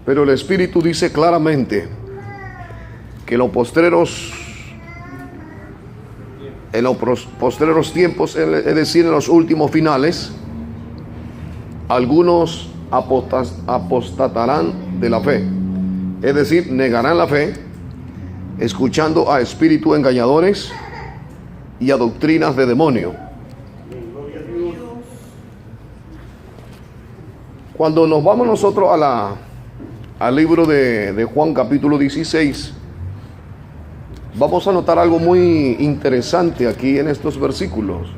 Pero el Espíritu dice claramente que en los postreros tiempos, es decir, en los últimos finales, algunos apostatarán de la fe, es decir, negarán la fe, escuchando a espíritus engañadores y a doctrinas de demonio. Cuando nos vamos nosotros al libro de Juan capítulo 16, vamos a notar algo muy interesante aquí en estos versículos.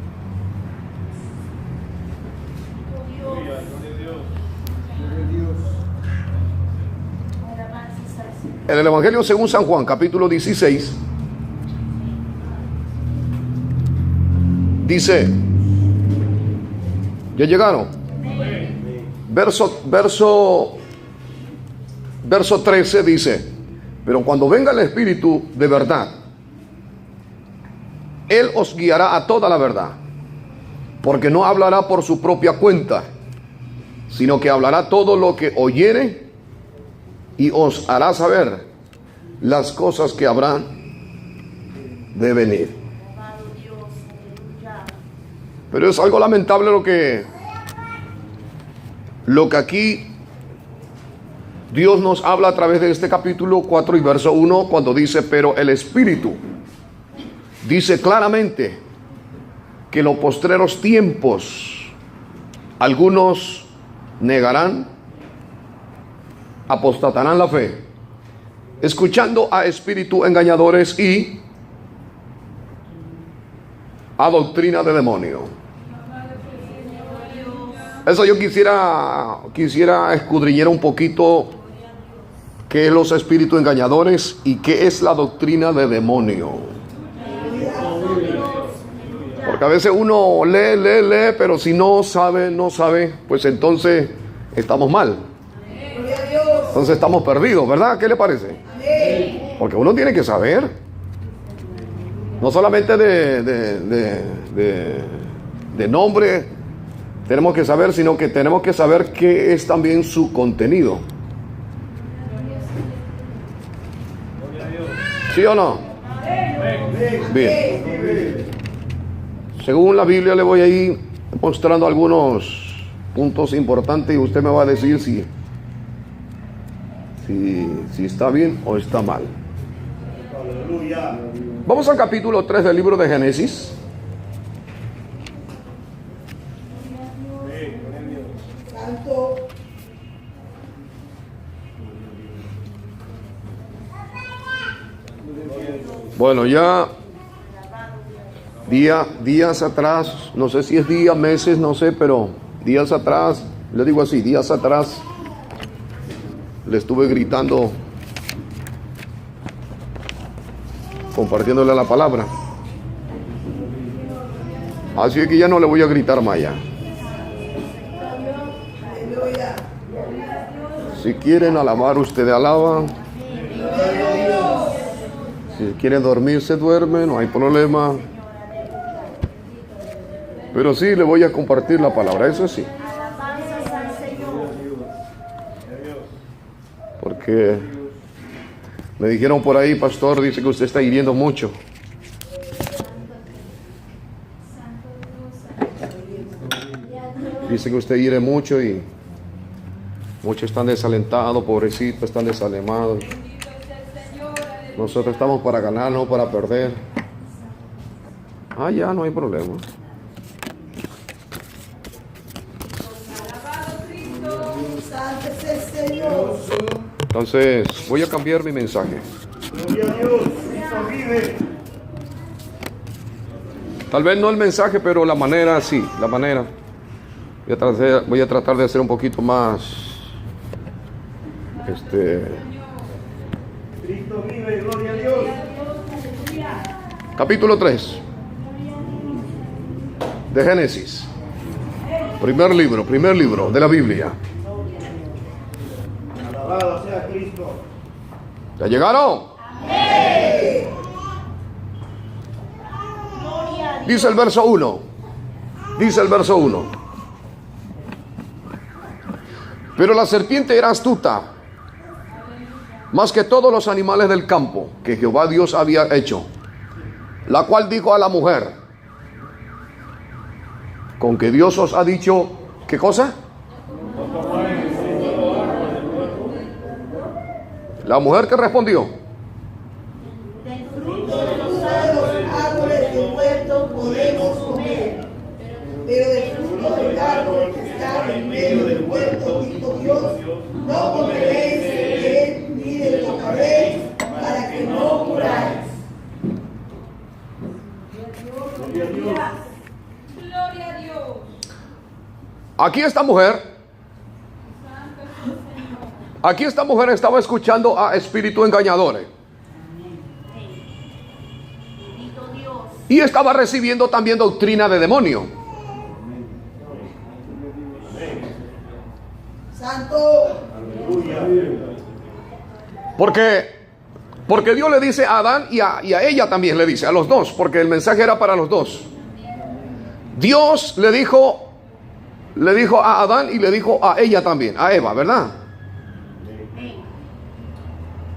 En el Evangelio según San Juan capítulo 16 dice, ¿ya llegaron? Verso 13 dice, pero cuando venga el Espíritu de verdad, Él os guiará a toda la verdad, porque no hablará por su propia cuenta, sino que hablará todo lo que oyere y os hará saber las cosas que habrán de venir. Pero es algo lamentable lo que aquí Dios nos habla a través de este capítulo 4 y verso 1, cuando dice, pero el Espíritu dice claramente que en los postreros tiempos algunos negarán, apostatarán la fe, escuchando a espíritus engañadores y a doctrina de demonio. Eso yo quisiera escudriñar un poquito qué es los espíritus engañadores y qué es la doctrina de demonio. Porque a veces uno lee, pero si no sabe, pues entonces estamos mal. Entonces estamos perdidos, ¿verdad? ¿Qué le parece? Porque uno tiene que saber. No solamente de nombre tenemos que saber, sino que tenemos que saber qué es también su contenido. ¿Sí o no? Bien. Según la Biblia le voy a ir mostrando algunos puntos importantes y usted me va a decir si está bien o está mal. Vamos al capítulo 3 del libro de Génesis. Bueno, ya días atrás, no sé si es días, meses, no sé, pero días atrás, le digo así, días atrás, le estuve gritando, compartiéndole la palabra. Así es que ya no le voy a gritar más ya. Si quieren alabar, ustedes alaban. Si quieren dormir, se duermen, no hay problema. Pero sí, le voy a compartir la palabra, eso sí. Porque me dijeron por ahí, pastor, dice que usted está hiriendo mucho. Dice que usted hiere mucho y muchos están desalentados, pobrecitos, están desanimados. Nosotros estamos para ganar, no para perder. Ya no hay problema. Entonces, voy a cambiar mi mensaje. Tal vez no el mensaje, pero la manera sí, la manera. Voy a tratar de hacer un poquito más Cristo vive, gloria a Dios. Capítulo 3 de Génesis. Primer libro de la Biblia. Alabado sea Cristo. ¿Ya llegaron? Amén. Dice el verso 1. Pero la serpiente era astuta más que todos los animales del campo que Jehová Dios había hecho. La cual dijo a la mujer: con que Dios os ha dicho, ¿qué cosa? La mujer que respondió: Del fruto de los árboles del huerto podemos comer, pero del fruto del árbol que está en medio del huerto, dijo Dios, no comeréis de él ni le tocaréis, para que no muráis. Gloria a Dios. Aquí esta mujer estaba escuchando a espíritus engañadores. Y estaba recibiendo también doctrina de demonio. Santo. Porque Dios le dice a Adán y a ella también le dice, a los dos, porque el mensaje era para los dos. Dios le dijo a Adán y le dijo a ella también, a Eva, ¿verdad?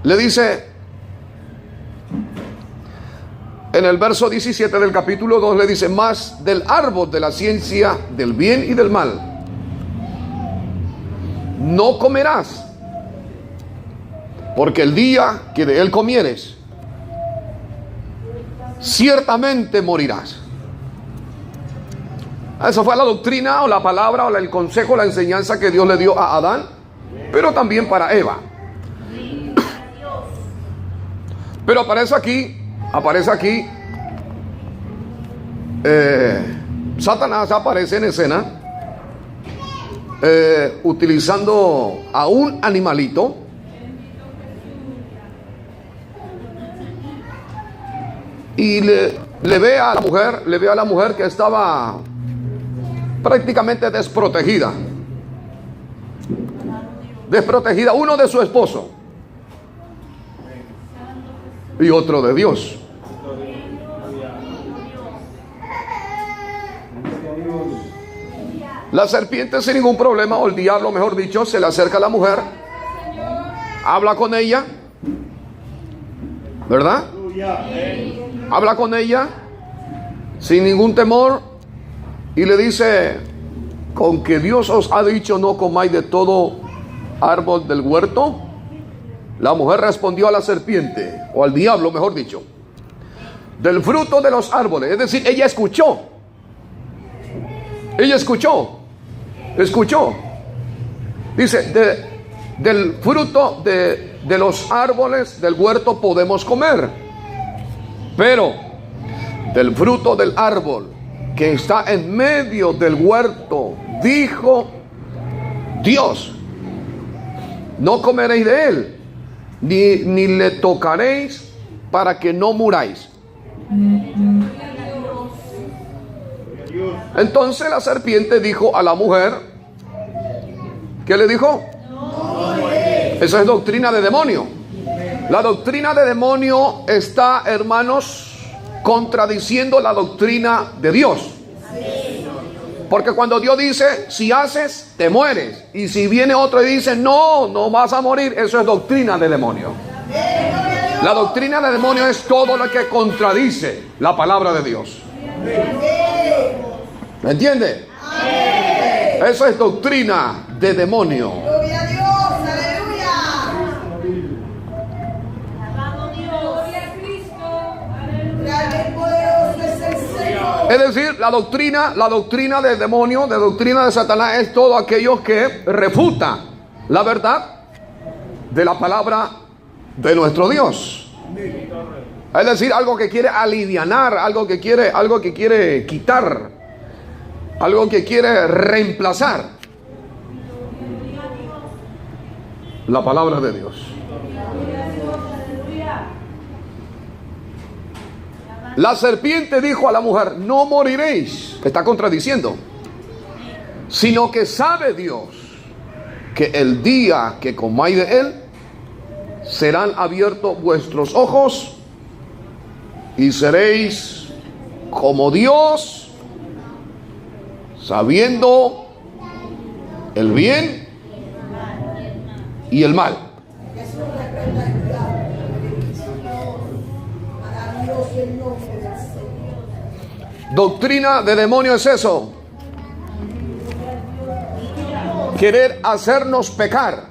Le dice en el verso 17 del capítulo 2, le dice: más del árbol de la ciencia del bien y del mal no comerás, porque el día que de él comieres, ciertamente morirás. Esa fue la doctrina o la palabra o el consejo, la enseñanza que Dios le dio a Adán, pero también para Eva. Pero aparece aquí, Satanás aparece en escena, utilizando a un animalito, y le ve a la mujer que estaba prácticamente desprotegida, uno de su esposo y otro de Dios. La serpiente sin ningún problema, o el diablo mejor dicho, se le acerca a la mujer, habla con ella, ¿verdad? Habla con ella sin ningún temor y le dice: con que Dios os ha dicho no comáis de todo árbol del huerto. La mujer respondió a la serpiente, o al diablo mejor dicho, del fruto de los árboles. Es decir, ella escuchó. Dice: del fruto de los árboles del huerto podemos comer, pero del fruto del árbol que está en medio del huerto, dijo Dios, no comeréis de él, ni le tocaréis, para que no muráis. Entonces la serpiente dijo a la mujer, ¿qué le dijo? Esa es doctrina de demonio. La doctrina de demonio está, hermanos, contradiciendo la doctrina de Dios. Porque cuando Dios dice, si haces, te mueres, y si viene otro y dice, no vas a morir, eso es doctrina de demonio. La doctrina de demonio es todo lo que contradice la palabra de Dios. ¿Me entiende? Eso es doctrina de demonio. Gloria a Dios, aleluya. Alabado Dios. Gloria a Cristo. Grande y poderoso es el Señor. Es decir, la doctrina del demonio, la doctrina de Satanás, es todo aquello que refuta la verdad de la palabra de nuestro Dios. Es decir, algo que quiere alivianar, algo que quiere quitar, algo que quiere reemplazar la palabra de Dios. La serpiente dijo a la mujer, no moriréis, está contradiciendo, sino que sabe Dios que el día que comáis de él, serán abiertos vuestros ojos y seréis como Dios, sabiendo el bien y el mal. Eso reprenda el diablo. Para Dios el nombre del Señor. Doctrina de demonio es eso. Querer hacernos pecar,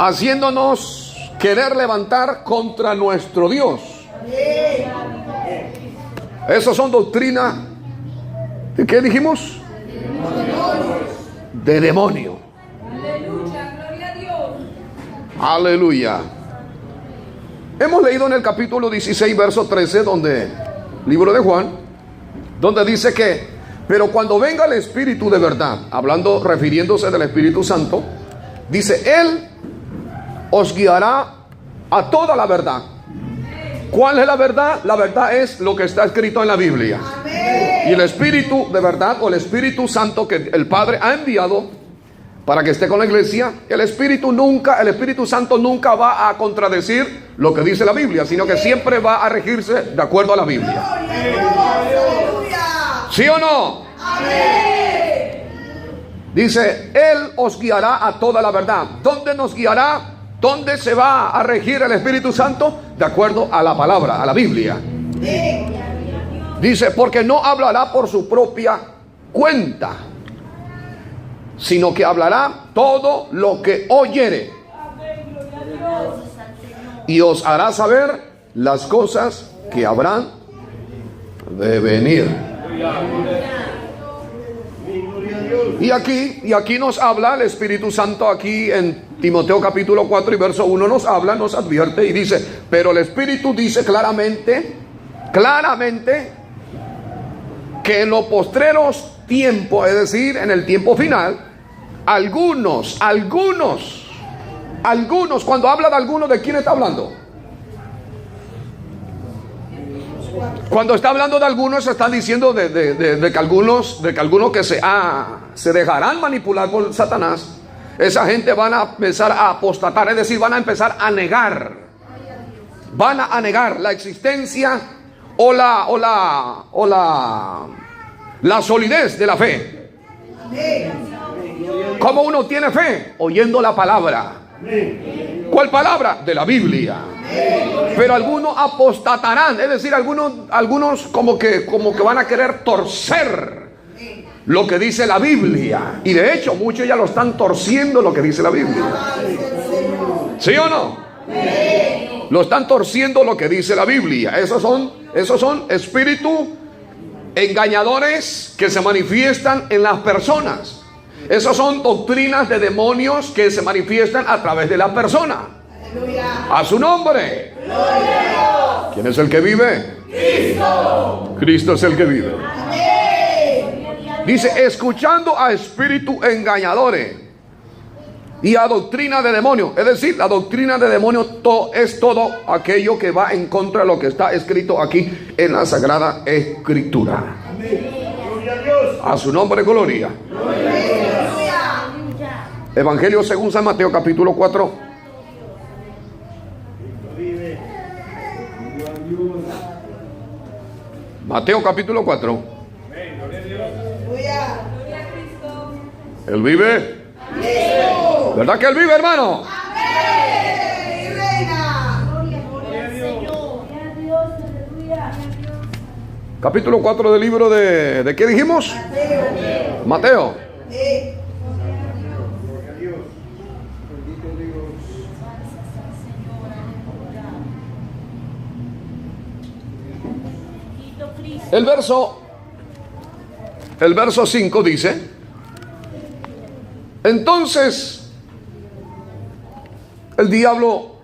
haciéndonos querer levantar contra nuestro Dios. Esas son doctrinas. ¿De qué dijimos? De demonio. Aleluya, gloria a Dios. Aleluya. Hemos leído en el capítulo 16, verso 13, libro de Juan, donde dice que, pero cuando venga el Espíritu de verdad, refiriéndose del Espíritu Santo, dice, Él os guiará a toda la verdad. ¿Cuál es la verdad? La verdad es lo que está escrito en la Biblia. Y el Espíritu de verdad, o el Espíritu Santo que el Padre ha enviado para que esté con la iglesia, el Espíritu Santo nunca va a contradecir lo que dice la Biblia, sino que siempre va a regirse de acuerdo a la Biblia. ¿Sí o no? Amén. Dice, Él os guiará a toda la verdad. ¿Dónde nos guiará? ¿Dónde se va a regir el Espíritu Santo? De acuerdo a la palabra, a la Biblia. Dice, porque no hablará por su propia cuenta, sino que hablará todo lo que oyere, y os hará saber las cosas que habrán de venir. Y aquí nos habla el Espíritu Santo. Aquí en Timoteo capítulo 4 y verso 1 nos habla, nos advierte y dice, pero el Espíritu dice claramente que en los postreros tiempos, es decir, en el tiempo final, algunos, cuando habla de algunos, ¿de quién está hablando? Cuando está hablando de algunos, está diciendo de que algunos que se dejarán manipular por Satanás. Esa gente van a empezar a apostatar, es decir, van a empezar a negar. Van a negar la existencia o la solidez de la fe. ¿Cómo uno tiene fe? Oyendo la palabra. ¿Cuál palabra? De la Biblia. Pero algunos apostatarán, es decir, algunos como que van a querer torcer lo que dice la Biblia. Y de hecho muchos ya lo están torciendo lo que dice la Biblia. ¿Sí o no? Lo están torciendo lo que dice la Biblia. Esos son espíritus engañadores que se manifiestan en las personas. Esas son doctrinas de demonios que se manifiestan a través de la persona. A su nombre. ¿Quién es el que vive? Cristo. Cristo es el que vive. Dice, escuchando a espíritus engañadores y a doctrina de demonios. Es decir, la doctrina de demonios es todo aquello que va en contra de lo que está escrito aquí en la Sagrada Escritura. A su nombre, gloria. Evangelio según San Mateo capítulo 4. Mateo capítulo 4. Él vive. ¿Verdad que Él vive, hermano? Capítulo 4 del libro ¿de qué dijimos? Mateo. El verso 5 dice: entonces el diablo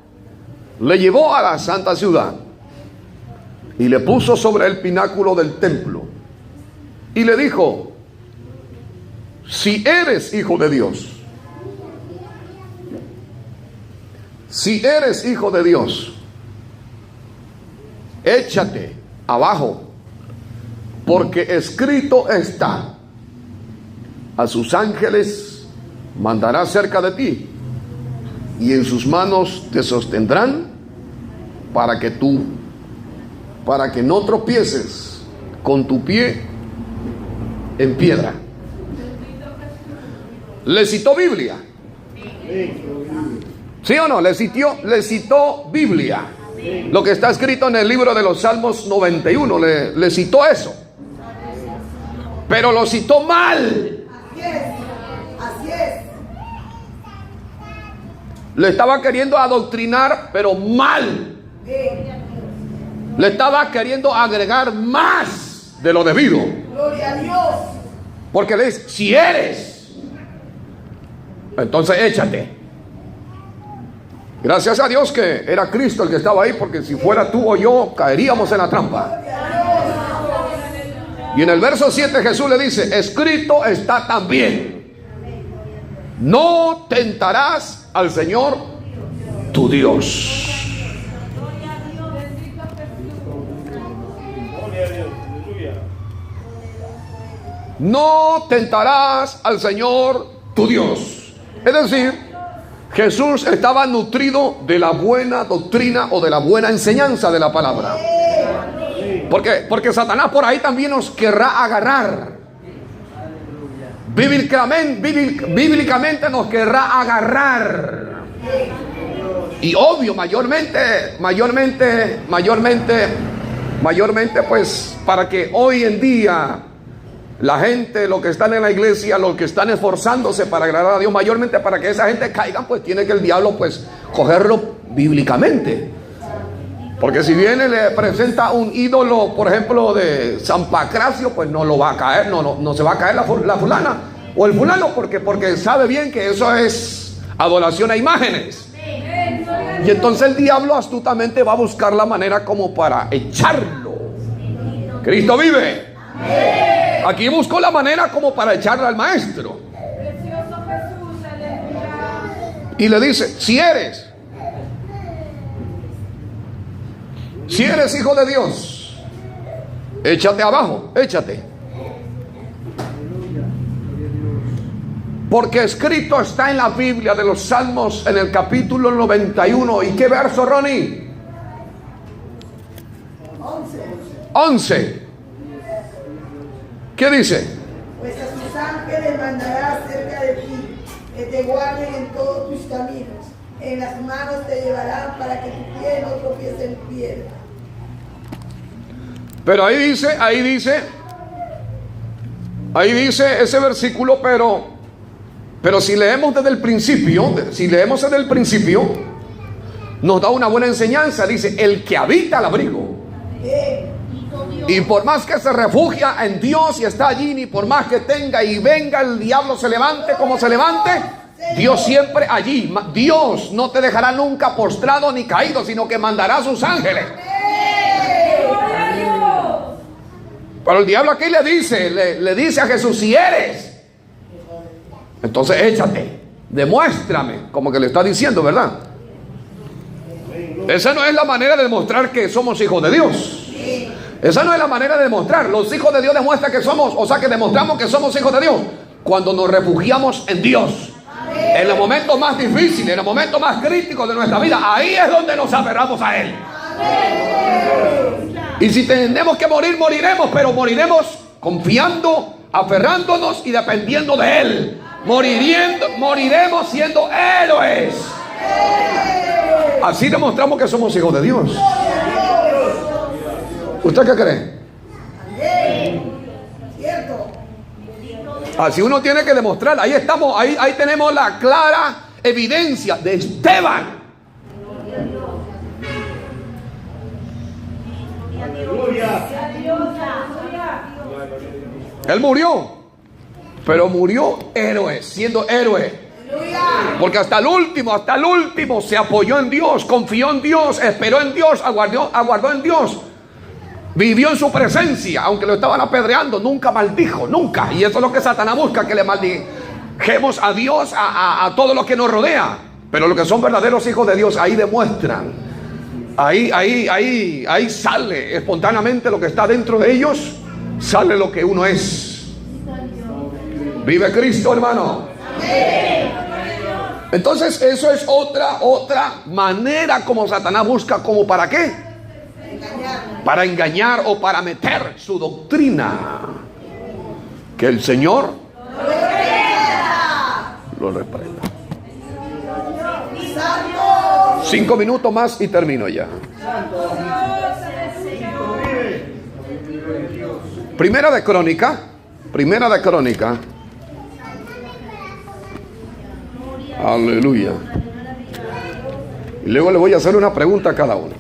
le llevó a la santa ciudad y le puso sobre el pináculo del templo y le dijo: si eres hijo de Dios, échate abajo, porque escrito está: a sus ángeles mandará cerca de ti, y en sus manos te sostendrán para que no tropieces con tu pie en piedra. Le citó Biblia. ¿Sí o no? Le citó Biblia. Lo que está escrito en el libro de los Salmos 91. Le citó eso. Pero lo citó mal. Así es. Así es. Le estaba queriendo adoctrinar, pero mal. Le estaba queriendo agregar más de lo debido. Gloria a Dios. Porque le dice, si eres, entonces échate. Gracias a Dios que era Cristo el que estaba ahí, porque si fuera tú o yo, caeríamos en la trampa. Y en el verso 7 Jesús le dice, escrito está también, no tentarás al Señor tu Dios. No tentarás al Señor tu Dios. Es decir, Jesús estaba nutrido de la buena doctrina o de la buena enseñanza de la palabra. Porque Satanás por ahí también nos querrá agarrar. Bíblicamente nos querrá agarrar. Y obvio, mayormente, pues para que hoy en día la gente, los que están en la iglesia, los que están esforzándose para agradar a Dios, mayormente para que esa gente caiga, pues tiene que el diablo pues cogerlo bíblicamente. Porque si viene y le presenta un ídolo, por ejemplo, de San Pancracio, pues no lo va a caer, no se va a caer la fulana o el fulano, porque sabe bien que eso es adoración a imágenes. Y entonces el diablo astutamente va a buscar la manera como para echarlo. Cristo vive. Aquí buscó la manera como para echarle al maestro. Y le dice, si eres hijo de Dios, échate abajo, échate. Porque escrito está en la Biblia de los Salmos, en el capítulo 91. ¿Y qué verso, Ronnie? 11. ¿Qué dice? Pues a sus ángeles mandará cerca de ti, que te guarden en todos tus caminos. En las manos te llevarán para que tu pie no tropiece en piedra. Pero ahí dice ese versículo, pero si leemos desde el principio, nos da una buena enseñanza. Dice, el que habita al abrigo. Y por más que se refugia en Dios y está allí, ni por más que tenga y venga el diablo se levante como se levante, Dios siempre allí. Dios no te dejará nunca postrado ni caído, sino que mandará a sus ángeles. Pero el diablo aquí le dice a Jesús, si eres, entonces échate, demuéstrame, como que le está diciendo, ¿verdad? Esa no es la manera de demostrar que somos hijos de Dios. Esa no es la manera de demostrar. Los hijos de Dios demuestran que somos, o sea que demostramos que somos hijos de Dios cuando nos refugiamos en Dios. En los momentos más difíciles, en los momentos más críticos de nuestra vida, ahí es donde nos aferramos a Él. Y si tenemos que morir, moriremos, pero moriremos confiando, aferrándonos y dependiendo de Él. Moriremos siendo héroes. Así demostramos que somos hijos de Dios. ¿Usted qué cree? Así uno tiene que demostrar. Ahí estamos, ahí tenemos la clara evidencia de Esteban. Él murió, pero murió héroe, siendo héroe. Porque hasta el último se apoyó en Dios, confió en Dios, esperó en Dios, aguardó en Dios. Vivió en su presencia, aunque lo estaban apedreando, nunca maldijo, nunca. Y eso es lo que Satanás busca, que le maldijemos a Dios, a todo lo que nos rodea. Pero los que son verdaderos hijos de Dios, ahí demuestran. Ahí sale espontáneamente lo que está dentro de ellos, sale lo que uno es. Vive Cristo, hermano. Entonces eso es otra manera como Satanás busca, ¿como para qué? Para engañar o para meter su doctrina. Que el Señor lo reprenda. Santo 5 minutos más y termino ya. Primera de Crónica. Aleluya. Y luego le voy a hacer una pregunta a cada uno.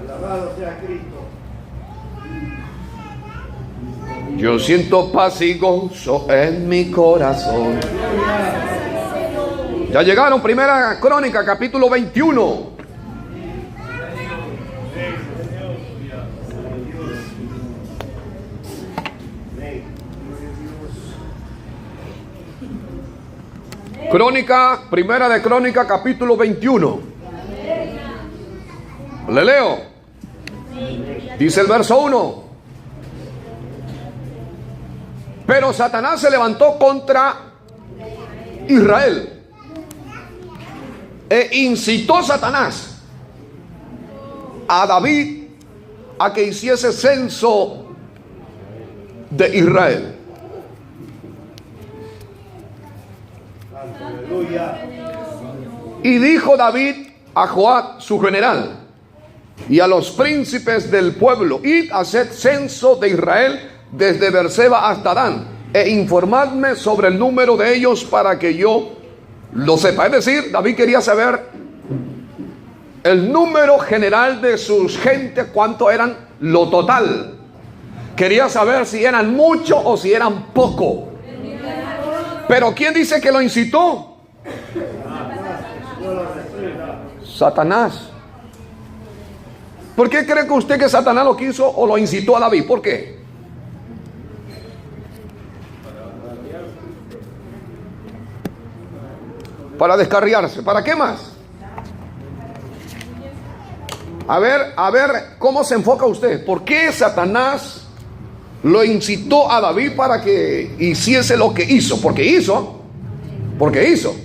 Alabado sea Cristo. Yo siento paz y gozo en mi corazón. Ya llegaron, Primera Crónica, capítulo 21. Primera de Crónica, capítulo 21. Le leo. Dice el verso 1. Pero Satanás se levantó contra Israel. E incitó Satanás a David a que hiciese censo de Israel. Y dijo David a Joab, su general, y a los príncipes del pueblo: id, haced censo de Israel desde Beerseba hasta Dan, e informadme sobre el número de ellos para que yo lo sepa. Es decir, David quería saber el número general de sus gentes, cuánto eran lo total. Quería saber si eran mucho o si eran poco. Pero ¿quién dice que lo incitó? Satanás. ¿Por qué cree que usted que Satanás lo quiso o lo incitó a David? ¿Por qué? Para descarriarse. ¿Para qué más? A ver, ¿cómo se enfoca usted? ¿Por qué Satanás lo incitó a David para que hiciese lo que hizo? Porque hizo.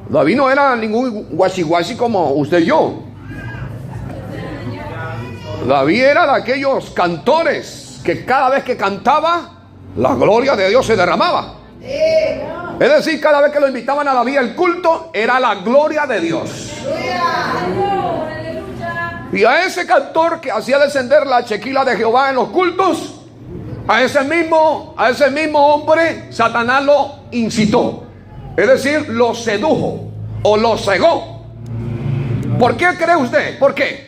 David no era ningún guachi como usted y yo. David era de aquellos cantores que cada vez que cantaba, la gloria de Dios se derramaba. Es decir, cada vez que lo invitaban a David al culto, era la gloria de Dios. Y a ese cantor que hacía descender la chequila de Jehová en los cultos, a ese mismo hombre, Satanás lo incitó. Es decir, lo sedujo o lo cegó. ¿Por qué cree usted? ¿Por qué?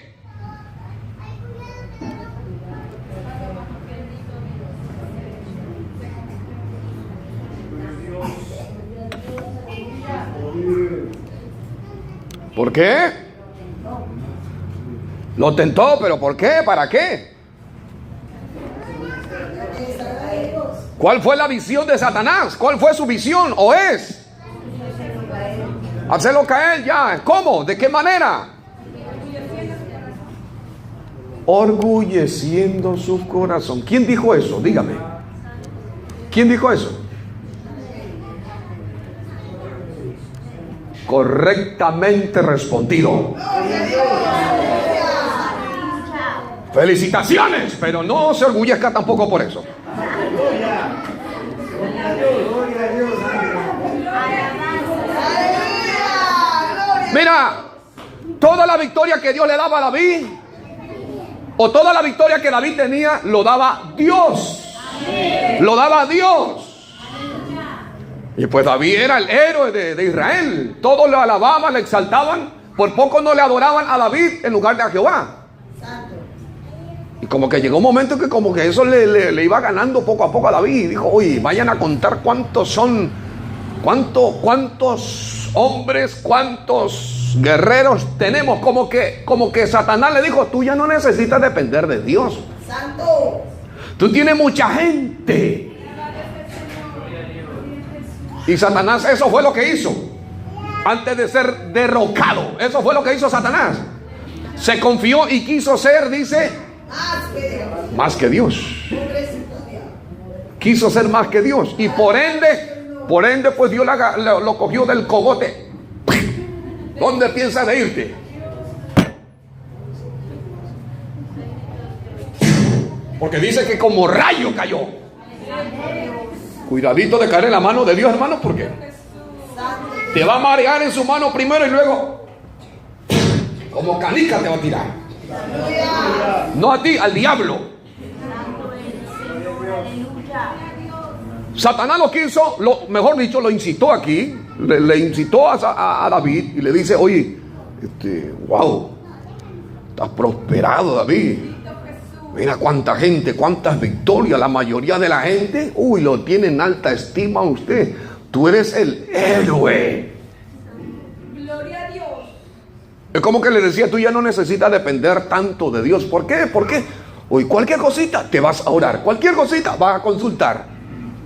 ¿Por qué? Lo tentó, pero ¿por qué? ¿Para qué? ¿Cuál fue la visión de Satanás? ¿Cuál fue su visión? ¿O es? Hacerlo caer ya. ¿Cómo? ¿De qué manera? Orgulleciendo su corazón. ¿Quién dijo eso? Dígame. ¿Quién dijo eso? Correctamente respondido. Felicitaciones, pero no se orgullezca tampoco por eso. Mira, toda la victoria que Dios le daba a David, o toda la victoria que David tenía, lo daba Dios. Lo daba Dios. Y pues David era el héroe de Israel. Todos lo alababan, le exaltaban. Por poco no le adoraban a David en lugar de a Jehová. Y como que llegó un momento que como que eso le iba ganando poco a poco a David. Y dijo, oye, vayan a contar cuántos son, cuántos hombres, cuántos guerreros tenemos. Como que Satanás le dijo, tú ya no necesitas depender de Dios. Santo. Tú tienes mucha gente. Y Satanás, eso fue lo que hizo antes de ser derrocado. Eso fue lo que hizo Satanás. Se confió y quiso ser, dice, más que Dios. Quiso ser más que Dios. Y por ende, pues Dios lo cogió del cogote. ¿Dónde piensas de irte? Porque dice que como rayo cayó. Cuidadito de caer en la mano de Dios, hermano, porque Te va a marear en su mano primero y luego, como canica te va a tirar. No a ti, al diablo. Satanás lo quiso, mejor dicho, lo incitó aquí. Le incitó a David y le dice: oye, wow, estás prosperado, David. Mira cuánta gente, cuántas victorias. La mayoría de la gente, lo tiene en alta estima a usted. Tú eres el héroe. Gloria a Dios. Es como que le decía: tú ya no necesitas depender tanto de Dios. ¿Por qué? Porque hoy cualquier cosita te vas a orar, cualquier cosita vas a consultar.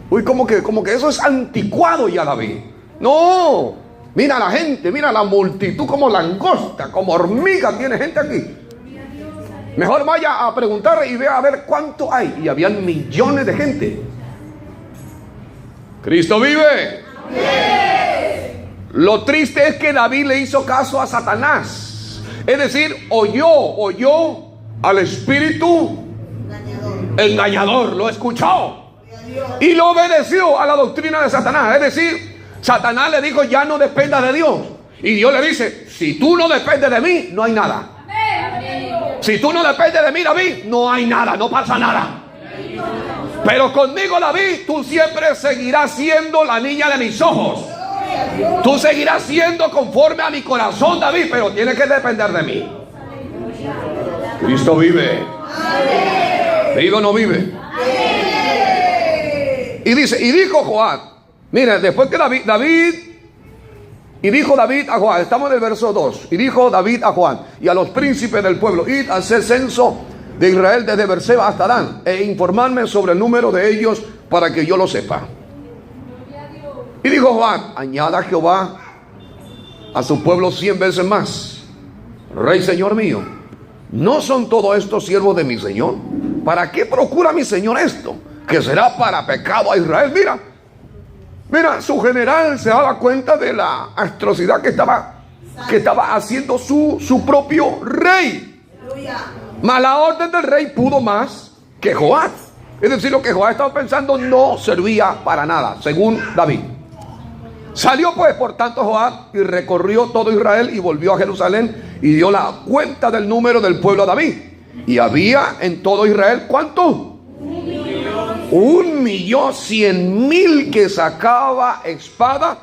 Como que eso es anticuado ya, David. No, mira la gente, mira la multitud como langosta, como hormiga tiene gente aquí. Mejor vaya a preguntar y vea a ver cuánto hay. Y habían millones de gente. Cristo vive. Lo triste es que David le hizo caso a Satanás. Es decir, oyó al espíritu engañador, lo escuchó y lo obedeció a la doctrina de Satanás. Es decir, Satanás le dijo: ya no dependas de Dios. Y Dios le dice: si tú no dependes de mí, no hay nada. Si tú no dependes de mí, David, no hay nada, no pasa nada. Pero conmigo, David, tú siempre seguirás siendo la niña de mis ojos. Tú seguirás siendo conforme a mi corazón, David, pero tienes que depender de mí. Cristo vive. ¿Vive o no vive? Y dijo Joab, mira, después que y dijo David a Joab, estamos en el verso 2, y dijo David a Joab y a los príncipes del pueblo: id a hacer censo de Israel desde Berseba hasta Dan, e informarme sobre el número de ellos para que yo lo sepa. Y dijo Joab: añada Jehová a su pueblo 100 veces más. Rey, señor mío, ¿no son todos estos siervos de mi señor? ¿Para qué procura mi señor esto? Que será para pecado a Israel. Mira, su general se daba cuenta de la atrocidad que estaba haciendo su propio rey. Mas la orden del rey pudo más que Joab. Es decir, lo que Joab estaba pensando no servía para nada, según David. Salió pues por tanto Joab y recorrió todo Israel y volvió a Jerusalén y dio la cuenta del número del pueblo a David. Y había en todo Israel, ¿cuánto? 1.100.000 que sacaba espada,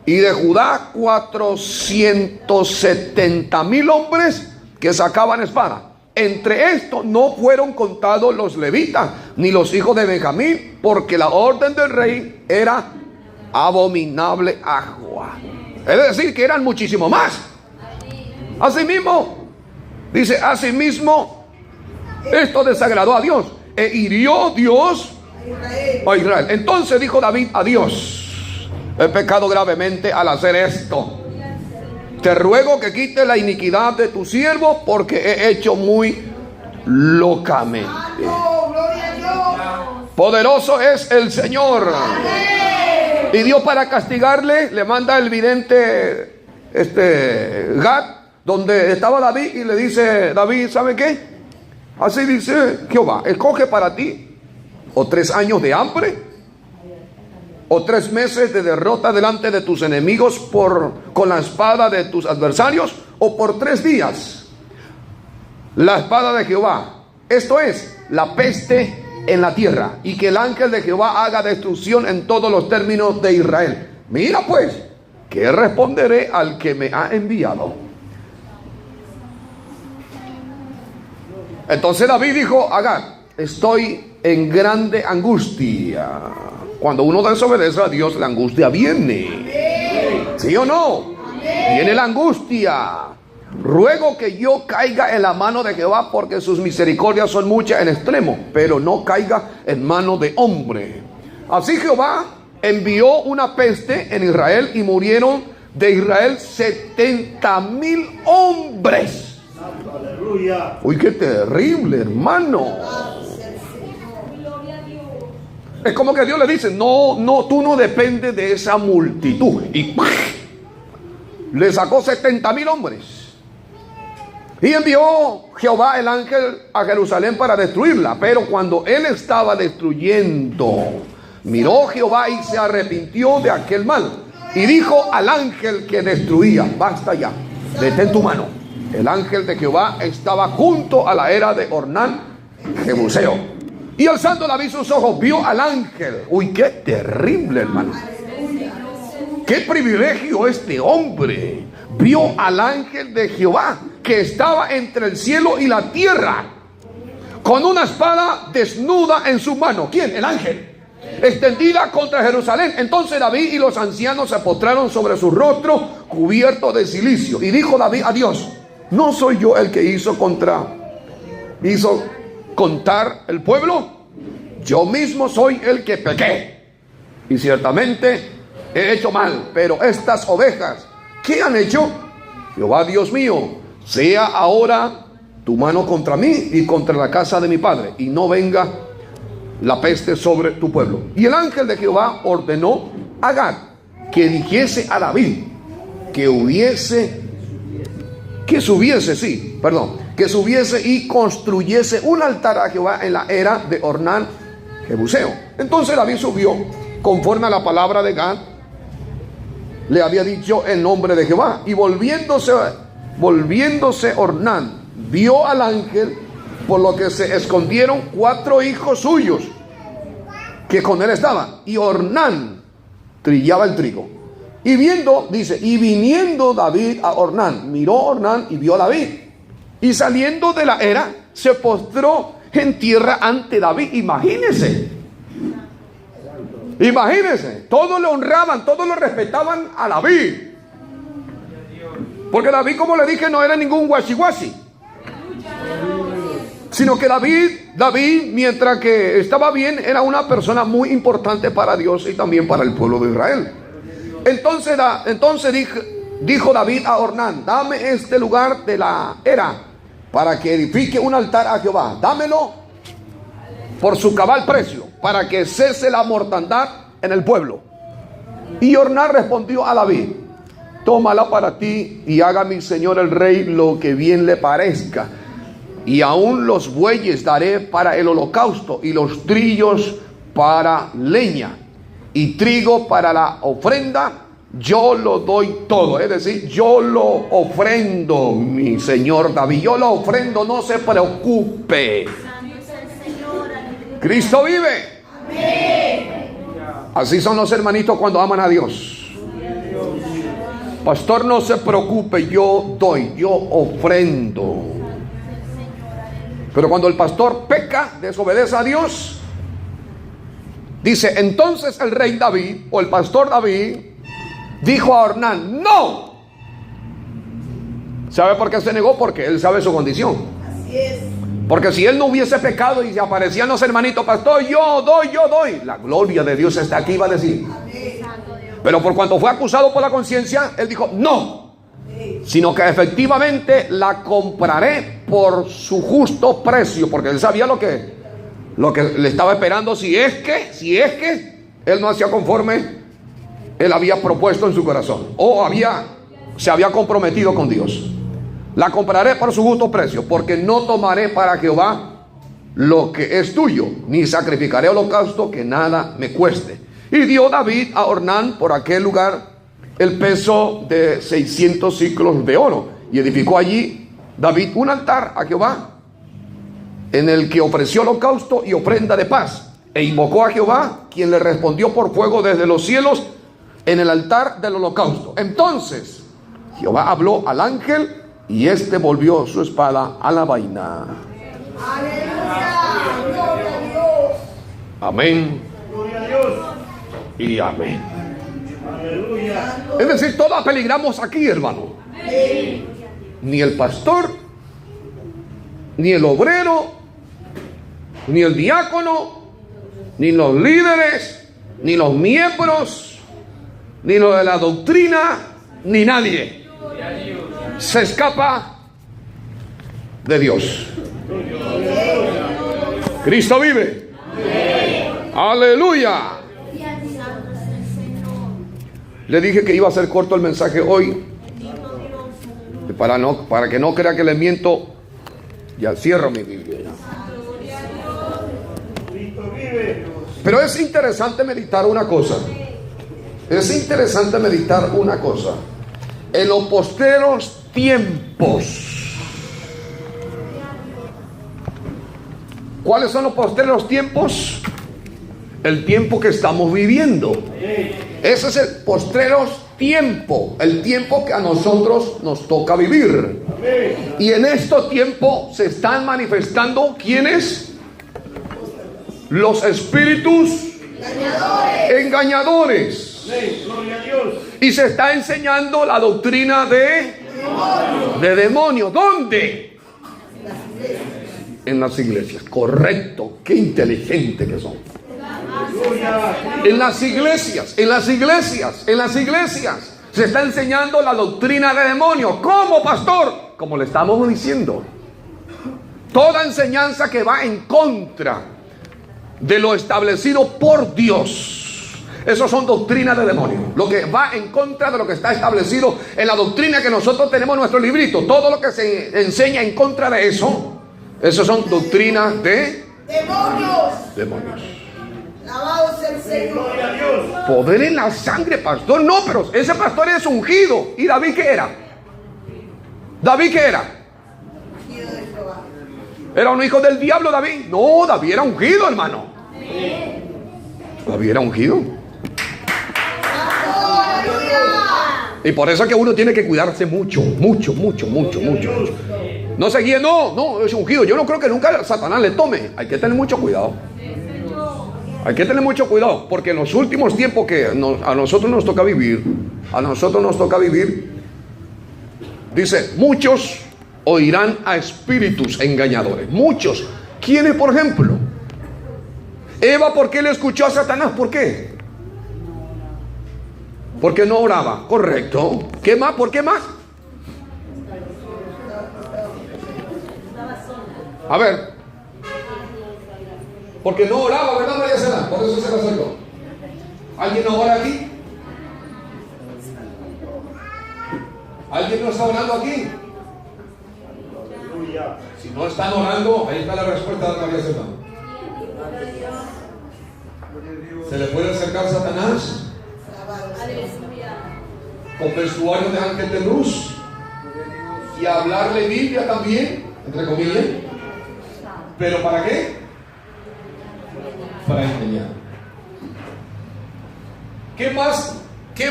y de Judá 470.000 hombres que sacaban espada. Entre estos no fueron contados los levitas ni los hijos de Benjamín, porque la orden del rey era abominable a Joab. Es decir, que eran muchísimo más. Asimismo, dice: asimismo, esto desagradó a Dios, e hirió Dios a Israel. Entonces dijo David a Dios: he pecado gravemente al hacer esto. Te ruego que quites la iniquidad de tu siervo, porque he hecho muy locamente. Poderoso es el Señor. Y Dios, para castigarle, le manda el vidente Gad, donde estaba David, y le dice: David, ¿sabe qué? Así dice Jehová: escoge para ti o 3 años de hambre, o 3 meses de derrota delante de tus enemigos con la espada de tus adversarios, o por 3 días la espada de Jehová, esto es, la peste en la tierra, y que el ángel de Jehová haga destrucción en todos los términos de Israel. Mira pues, ¿qué responderé al que me ha enviado? Entonces David dijo a Gad: estoy en grande angustia. Cuando uno desobedece a Dios, la angustia viene. ¿Sí o no? Viene la angustia. Ruego que yo caiga en la mano de Jehová, porque sus misericordias son muchas en extremo, pero no caiga en mano de hombre. Así Jehová envió una peste en Israel, y murieron de Israel 70.000 hombres. Aleluya. Uy, qué terrible, hermano. Es como que Dios le dice: no, tú no dependes de esa multitud. Y le sacó 70.000 hombres. Y envió Jehová el ángel a Jerusalén para destruirla. Pero cuando él estaba destruyendo, miró Jehová y se arrepintió de aquel mal. Y dijo al ángel que destruía: basta ya, detén tu mano. El ángel de Jehová estaba junto a la era de Ornán Jebuseo. Y alzando David sus ojos, vio al ángel. Uy, qué terrible, hermano. Qué privilegio este hombre. Vio al ángel de Jehová que estaba entre el cielo y la tierra, con una espada desnuda en su mano. ¿Quién? El ángel. Extendida contra Jerusalén. Entonces David y los ancianos se postraron sobre su rostro cubierto de cilicio. Y dijo David a Dios: ¿no soy yo el que hizo contar el pueblo? Yo mismo soy el que pequé, y ciertamente he hecho mal. Pero estas ovejas, ¿qué han hecho? Jehová Dios mío, sea ahora tu mano contra mí y contra la casa de mi padre, y no venga la peste sobre tu pueblo. Y el ángel de Jehová ordenó a Gad que dijese a David que subiese y construyese un altar a Jehová en la era de Ornán Jebuseo. Entonces David subió conforme a la palabra de Gad le había dicho en nombre de Jehová. Y volviéndose Ornán vio al ángel, por lo que se escondieron 4 hijos suyos que con él estaban. Y Ornán trillaba el trigo. Y viniendo David a Ornán, miró Ornán y vio a David. Y saliendo de la era, se postró en tierra ante David. Imagínense, todos le honraban, todos lo respetaban a David. Porque David, como le dije, no era ningún guachi-guachi, sino que David, mientras que estaba bien, era una persona muy importante para Dios y también para el pueblo de Israel. Entonces dijo David a Ornán: dame este lugar de la era para que edifique un altar a Jehová. Dámelo por su cabal precio, para que cese la mortandad en el pueblo. Y Ornán respondió a David: tómala para ti y haga mi señor el rey lo que bien le parezca. Y aún los bueyes daré para el holocausto, y los trillos para leña, y trigo para la ofrenda. Yo lo doy todo, es decir, yo lo ofrendo, mi señor David, yo lo ofrendo, no se preocupe. Cristo vive. Así son los hermanitos cuando aman a Dios. Pastor, no se preocupe, yo doy, yo ofrendo. Pero cuando el pastor peca, desobedece a Dios, dice: entonces el rey David, o el pastor David, dijo a Ornán: no. ¿Sabe por qué se negó? Porque él sabe su condición. Así es. Porque si él no hubiese pecado y se aparecían los hermanitos: pastor, yo doy, la gloria de Dios está aquí, iba a decir. Pero por cuanto fue acusado por la conciencia, él dijo: no, sino que efectivamente la compraré por su justo precio, porque él sabía lo que le estaba esperando, si es que él no hacía conforme él había propuesto en su corazón, o se había comprometido con Dios. La compraré por su justo precio, porque no tomaré para Jehová lo que es tuyo, ni sacrificaré holocausto que nada me cueste. Y dio David a Ornán por aquel lugar el peso de 600 siclos de oro, y edificó allí David un altar a Jehová, en el que ofreció holocausto y ofrenda de paz, e invocó a Jehová, quien le respondió por fuego desde los cielos en el altar del holocausto. Entonces Jehová habló al ángel, y éste volvió su espada a la vaina. Aleluya. Gloria a Dios. Amén. Gloria a Dios. Y amén. Aleluya. Es decir, todos peligramos aquí, hermano. Ni el pastor, ni el obrero, ni el diácono, ni los líderes, ni los miembros, ni los de la doctrina, ni nadie se escapa de Dios. Cristo vive. Aleluya. Le dije que iba a ser corto el mensaje hoy, para que no crea que le miento. Ya cierro mi Biblia. Cristo vive. Pero es interesante meditar una cosa. Es interesante meditar una cosa. En los postreros tiempos. ¿Cuáles son los postreros tiempos? El tiempo que estamos viviendo. Ese es el postreros tiempo. El tiempo que a nosotros nos toca vivir. Y en este tiempo se están manifestando ¿quiénes? Los espíritus engañadores. Y se está enseñando la doctrina de demonios. ¿Dónde? En las iglesias. Correcto. Qué inteligente que son. En las iglesias. Se está enseñando la doctrina de demonios. ¿Cómo, pastor? Como le estamos diciendo. Toda enseñanza que va en contra de lo establecido por Dios. Esos son doctrinas de demonios. Lo que va en contra de lo que está establecido en la doctrina que nosotros tenemos en nuestro librito. Todo lo que se enseña en contra de eso. Esos son doctrinas de demonios. Alabado sea el Señor. Poder en la sangre, pastor. No, pero ese pastor es ungido. ¿Y David qué era? ¿David qué era? ¿Era un hijo del diablo David? No, David era ungido, hermano. David era ungido. Y por eso es que uno tiene que cuidarse mucho. No se guíe, no, es ungido. Yo no creo que nunca Satanás le tome. Hay que tener mucho cuidado. Porque en los últimos tiempos que a nosotros nos toca vivir, dice, muchos oirán a espíritus engañadores. Muchos. ¿Quiénes, por ejemplo? Eva, ¿por qué le escuchó a Satanás? ¿Por qué? Porque no oraba. Correcto. ¿Qué más? ¿Por qué más? A ver. Porque no oraba, ¿verdad, María Cela? Por eso se la acercó. ¿Alguien no ora aquí? ¿Alguien no está orando aquí? Si no están orando, ahí está la respuesta de María Cela. ¿Se le puede acercar a Satanás? Con vestuario de ángel de luz y hablarle Biblia también, entre comillas. ¿Pero para qué? Para engañar. ¿Qué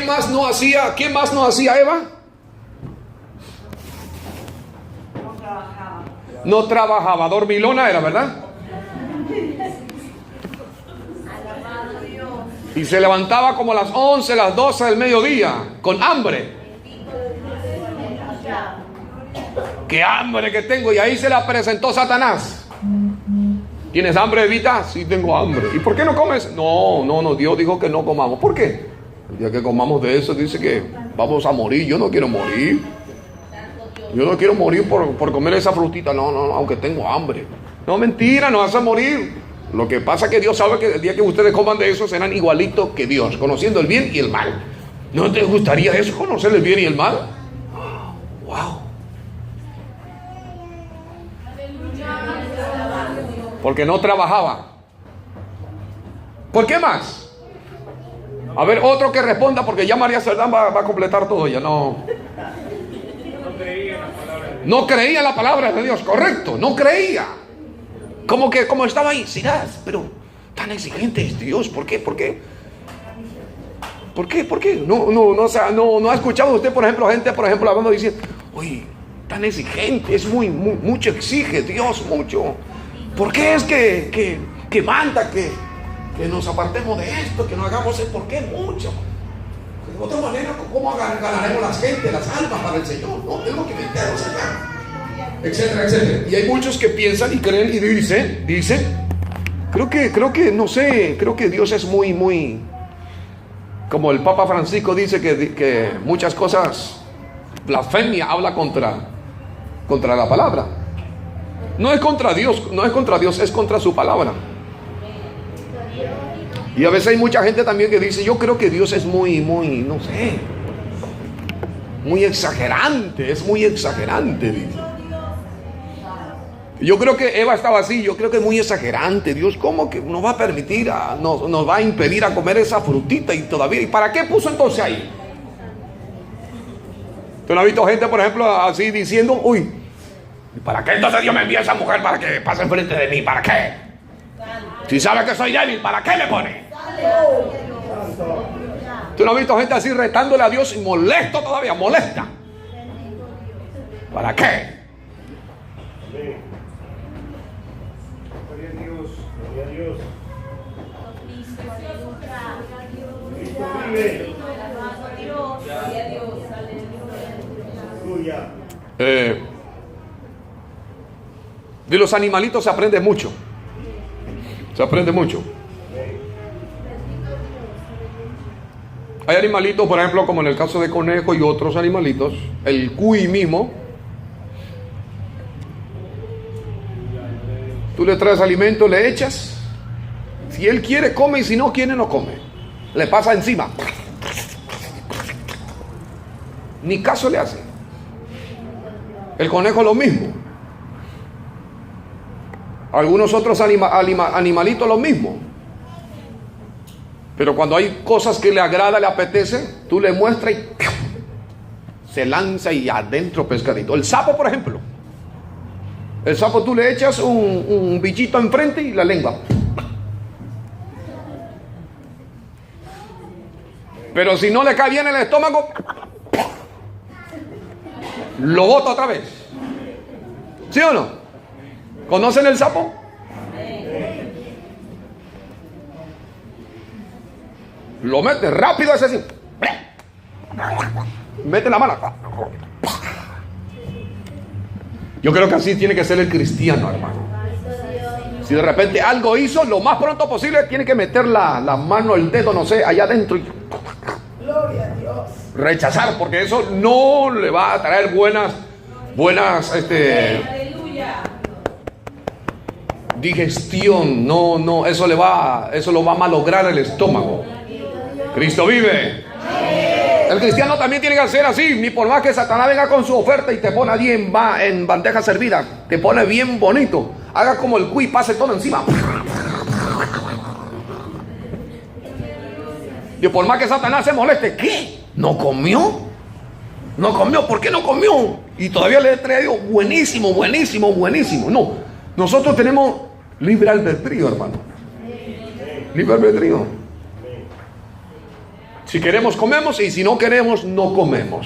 más no hacía? ¿Qué más no hacía Eva? No trabajaba, dormilona era, ¿verdad? Y se levantaba como a las 11, las 12 del mediodía, con hambre. ¡Qué hambre que tengo! Y ahí se la presentó Satanás. ¿Tienes hambre, Evita? Sí, tengo hambre. ¿Y por qué no comes? No, Dios dijo que no comamos. ¿Por qué? El día que comamos de eso dice que vamos a morir. Yo no quiero morir. Yo no quiero morir por comer esa frutita. No, aunque tengo hambre. No, mentira, no vas a morir. Lo que pasa es que Dios sabe que el día que ustedes coman de eso serán igualitos que Dios, conociendo el bien y el mal. ¿No te gustaría eso, conocer el bien y el mal? ¡Wow! Porque no trabajaba. ¿Por qué más? A ver, otro que responda, porque ya María Cerdán va a completar todo. Ya no creía en la palabra de Dios, correcto, no creía. Como estaba ahí, serás, pero tan exigente es Dios. ¿Por qué? No ha escuchado usted, por ejemplo, gente, hablando, dice, oye, tan exigente, es mucho exige Dios, mucho. ¿Por qué es que manda que nos apartemos de esto, que no hagamos esto? ¿Por qué mucho? De otra manera, ¿cómo ganaremos las gente, las almas para el Señor? No, tengo que meternos acá. Etcétera. Y hay muchos que piensan y creen y dicen, creo que Dios es muy, como el Papa Francisco dice que muchas cosas, blasfemia, habla contra la palabra. No es contra Dios, es contra su palabra. Y a veces hay mucha gente también que dice, yo creo que Dios es muy, no sé, muy exagerante, dice. Yo creo que Eva estaba así, yo creo que es muy exagerante. Dios, ¿cómo que nos va a permitir, nos va a impedir a comer esa frutita y todavía? ¿Y para qué puso entonces ahí? ¿Tú no has visto gente, por ejemplo, así diciendo, uy, ¿para qué entonces Dios me envía a esa mujer para que pase enfrente de mí? ¿Para qué? Si sabe que soy débil, ¿para qué me pone? ¿Tú no has visto gente así retándole a Dios y molesto todavía, molesta? ¿Para qué? Gloria a Dios. Gloria a Dios. Cristo vive. Aleluya. De los animalitos se aprende mucho. Se aprende mucho. Hay animalitos, por ejemplo, como en el caso de conejo y otros animalitos, el cuy mismo. Tú le traes alimento, le echas. Si él quiere, come, y si no quiere, no come. Le pasa encima. Ni caso le hace. El conejo lo mismo. Algunos otros animalitos lo mismo. Pero cuando hay cosas que le agrada, le apetece, tú le muestras y se lanza y adentro pescadito. El sapo, por ejemplo. El sapo tú le echas un bichito enfrente y la lengua. Pero si no le cae bien el estómago, lo bota otra vez. ¿Sí o no? ¿Conocen el sapo? Lo mete rápido ese así. Mete la mano. Yo creo que así tiene que ser el cristiano, hermano. Si de repente algo hizo, lo más pronto posible tiene que meter la mano, el dedo, no sé, allá adentro y rechazar, porque eso no le va a traer buenas digestión. No, eso lo va a malograr el estómago. Cristo vive. El cristiano también tiene que ser así. Ni por más que Satanás venga con su oferta y te pone allí en bandeja servida, te pone bien bonito, haga como el cuy, pase todo encima. Y por más que Satanás se moleste, ¿qué? ¿No comió? ¿No comió? ¿Por qué no comió? Y todavía le he traído buenísimo. No, nosotros tenemos libre albedrío, hermano. Libre albedrío. Si queremos, comemos, y si no queremos, no comemos.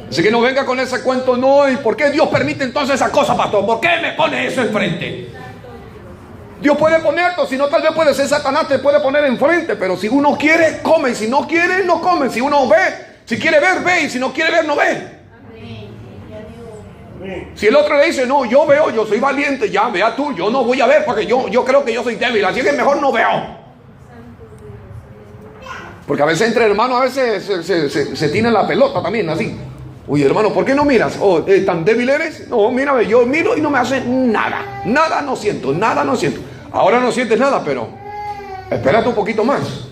Así que no venga con ese cuento, no, ¿y por qué Dios permite entonces esa cosa, pastor? ¿Por qué me pone eso enfrente? Dios puede ponerlo, si no, tal vez puede ser Satanás, te puede poner enfrente, pero si uno quiere, come, y si no quiere, no come. Si uno ve, si quiere ver, ve, y si no quiere ver, no ve. Si el otro le dice, no, yo veo, yo soy valiente, ya, vea tú, yo no voy a ver, porque yo creo que yo soy débil, así que mejor no veo. Porque a veces entre hermanos, a veces se tiene la pelota también, así. Oye, hermano, ¿por qué no miras? Oh, ¿tan débil eres? No, mírame, yo miro y no me hace nada. Nada no siento. Ahora no sientes nada, pero espérate un poquito más.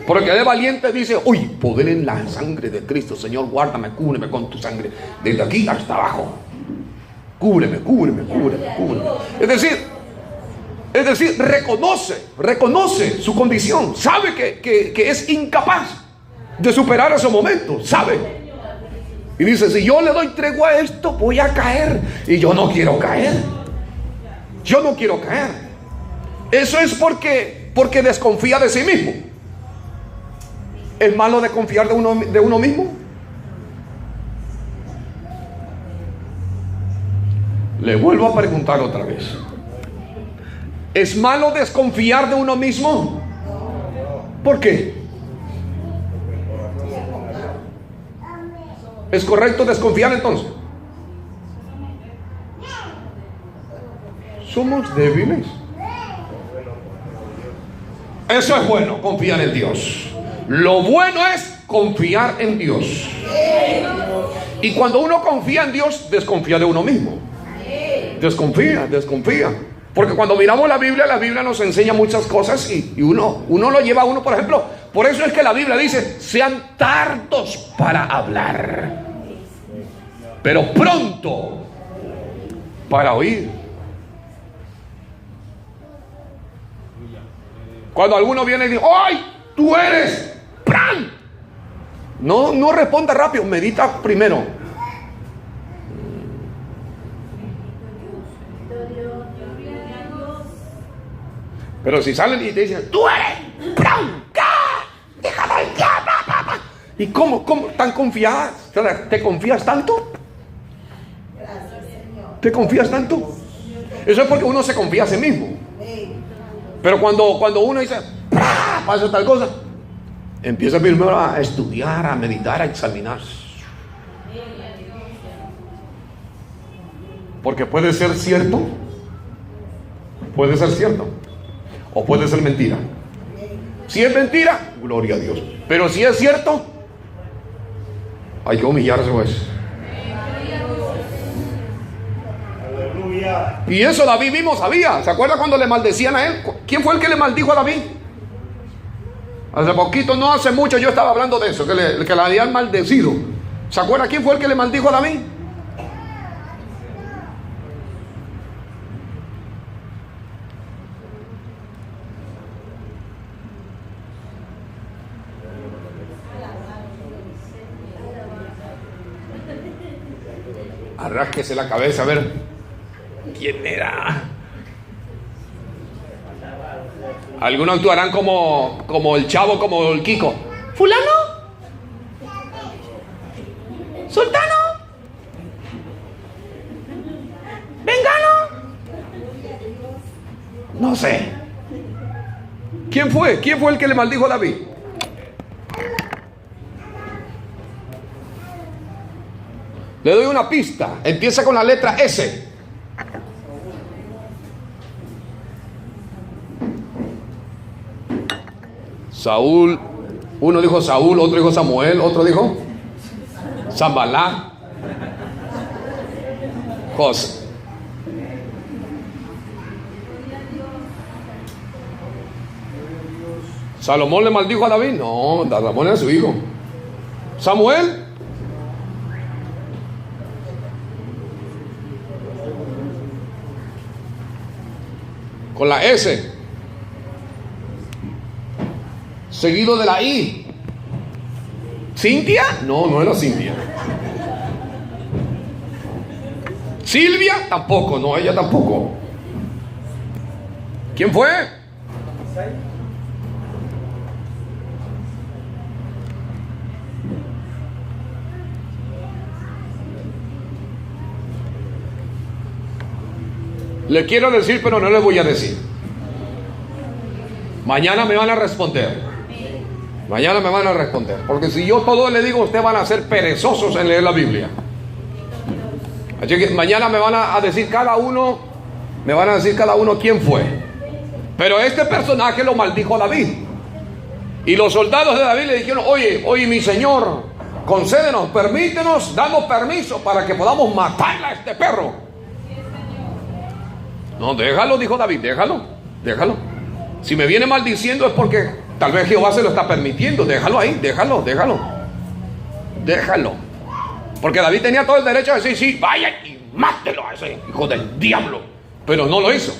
Porque el valiente dice, uy, poder en la sangre de Cristo. Señor, guárdame, cúbreme con tu sangre. Desde aquí hasta abajo. Cúbreme. Es decir, reconoce su condición. Sabe que es incapaz de superar esos momentos. Sabe. Y dice, si yo le doy tregua a esto, voy a caer. Y yo no quiero caer. Eso es porque desconfía de sí mismo. ¿Es malo desconfiar de uno mismo? Le vuelvo a preguntar otra vez. ¿Es malo desconfiar de uno mismo? ¿Por qué? ¿Es correcto desconfiar entonces? Somos débiles. Eso es bueno, confiar en Dios. Lo bueno es confiar en Dios. Y cuando uno confía en Dios, desconfía de uno mismo. Desconfía. Porque cuando miramos la Biblia nos enseña muchas cosas y uno lo lleva a uno, por ejemplo. Por eso es que la Biblia dice, sean tardos para hablar, pero pronto para oír. Cuando alguno viene y dice, ¡ay! Tú eres. ¡Pran! No responda rápido, medita primero. Pero si salen y te dicen, tú eres. ¡Pran! ¡Déjame ya! ¿Y cómo? ¿Tan confiadas? ¿Te confías tanto? ¿Te confías tanto? Eso es porque uno se confía a sí mismo. Pero cuando uno dice, pasa tal cosa, empieza primero a estudiar, a meditar, a examinar. Porque puede ser cierto, o puede ser mentira. Si es mentira, gloria a Dios. Pero si es cierto, hay que humillarse, pues. Aleluya. Y eso David mismo sabía. ¿Se acuerda cuando le maldecían a él? ¿Quién fue el que le maldijo a David? Hace poquito, no hace mucho, yo estaba hablando de eso, que le habían maldecido. ¿Se acuerda quién fue el que le maldijo a David? Arrásquese la cabeza a ver quién era. Algunos actuarán como el Chavo, como el Kiko. ¿Fulano? ¿Sultano? ¿Vengano? No sé. ¿Quién fue? ¿Quién fue el que le maldijo a David? Le doy una pista. Empieza con la letra S. Saúl. Uno dijo Saúl, otro dijo Samuel, otro dijo Zambalá. José. ¿Salomón le maldijo a David? No, Salomón era su hijo. ¿Samuel? Con la S, seguido de la I. ¿Cintia? No, no era Cintia. ¿Silvia? Tampoco, no, ella tampoco. ¿Quién fue? Le quiero decir, pero no le voy a decir. Mañana me van a responder. Mañana me van a responder. Porque si yo todo le digo, ustedes van a ser perezosos en leer la Biblia. Así que mañana me van a decir cada uno, quién fue. Pero este personaje lo maldijo a David. Y los soldados de David le dijeron, oye mi señor, concédenos, permítenos, danos permiso para que podamos matar a este perro. No, déjalo, dijo David, déjalo. Si me viene maldiciendo es porque tal vez Jehová se lo está permitiendo. Déjalo ahí, déjalo. Porque David tenía todo el derecho a decir, sí, vaya y mátelo a ese hijo del diablo. Pero no lo hizo.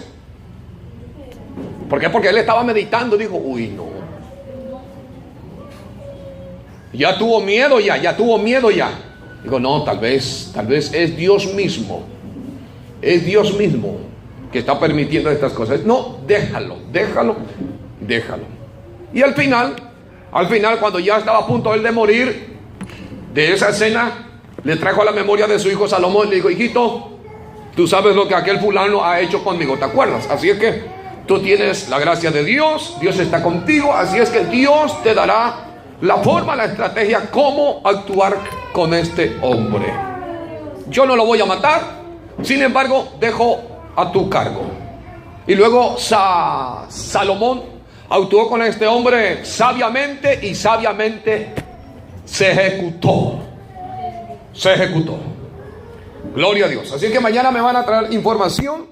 ¿Por qué? Porque él estaba meditando, dijo, no. Ya tuvo miedo ya. Digo, no, tal vez es Dios mismo. Es Dios mismo que está permitiendo estas cosas. No, déjalo. Y al final, cuando ya estaba a punto él de morir, de esa escena, le trajo a la memoria de su hijo Salomón y le dijo, hijito, tú sabes lo que aquel fulano ha hecho conmigo, ¿te acuerdas? Así es que tú tienes la gracia de Dios, Dios está contigo, así es que Dios te dará la forma, la estrategia, cómo actuar con este hombre. Yo no lo voy a matar, sin embargo, dejo a tu cargo. Y luego Salomón actuó con este hombre sabiamente y sabiamente se ejecutó. Gloria a Dios. Así que mañana me van a traer información